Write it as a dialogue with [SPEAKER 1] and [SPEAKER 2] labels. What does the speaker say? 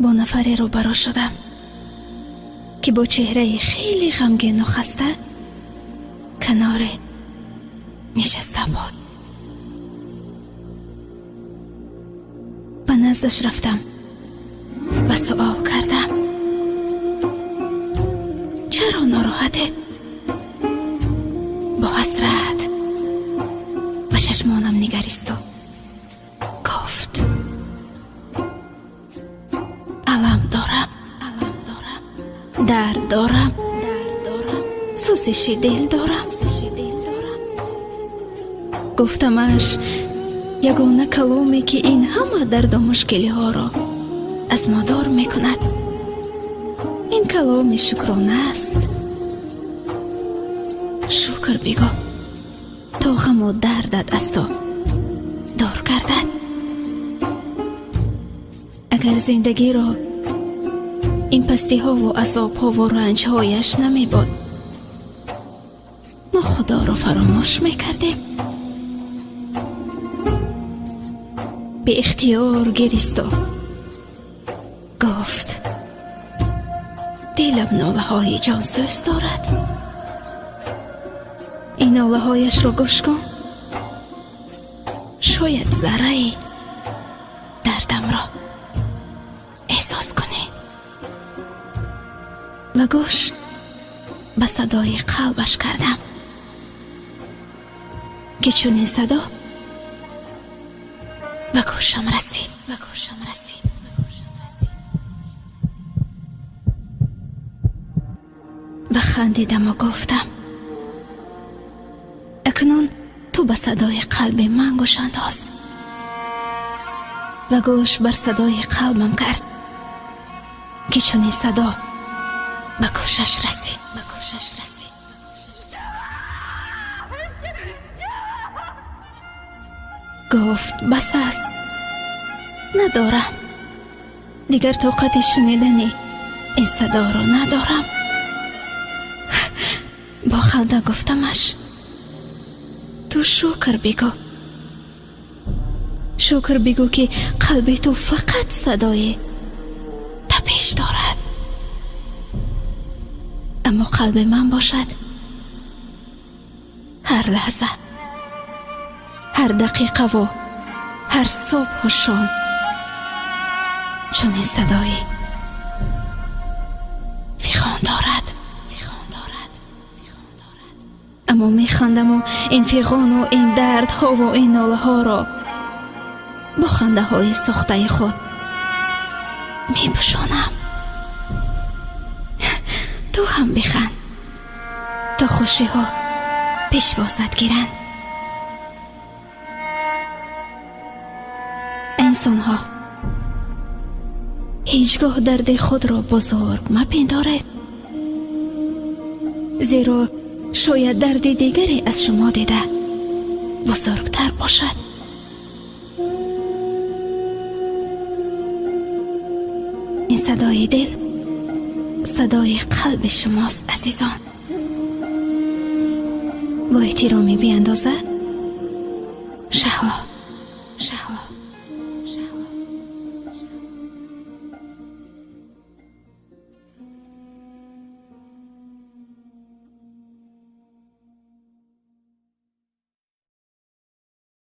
[SPEAKER 1] با نفری روبرو شدم که با چهره خیلی غمگین و خسته کنار نشسته بود. به نزدش رفتم و سؤال کردم: چرا ناراحتید؟ با حسرت به چشمانم نگریست و گفت: علم دارم، درد دارم، سوزش دل دارم. گفتمش یگانه کلامی که این همه درد و مشکلی ها را از ما دور می کند این کلام شکرانه است. شکر بگو تا غم و دردت از تو دور گردد. اگر زندگی را این پستی ها و عذاب ها و رنج هایش نمی بود، ما خدا را فراموش می کردیم. به اختیار گریست و گفت: دلم ناله های جانسوز دارد. این ناله هایش را گوش کن، شاید ذره دردم را احساس کنی. و گوش به صدای قلبش کردم که چون این صدا به گوشم رسید. و خندیدم و گفتم: اکنون تو به صدای قلب من گوش انداز. و گوش بر صدای قلبم کرد که چون این صدا به گوشش رسید. گفت: بس است، ندارم دیگر طاقت شنیدن این صدا را ندارم. با خنده گفتمش: تو شکر بگو که قلب تو فقط صدای تپش دارد، اما قلب من باشد هر لحظه، هر دقیقه و هر صبح و شام چون این صدای فیغان دارد. اما میخندم و این فیغان و این درد ها و این ناله ها را با خنده های ساخته خود میپوشانم. تو هم بخند تا خوشی ها پیش واسط گیرند. انسان ها هیچگاه درد خود را بزرگ مپندارید، زیرا شاید درد دیگری از شما دیده بزرگتر باشد. این صدای دل صدای قلب شماست عزیزان. با احترامی بیاندازه شهلا.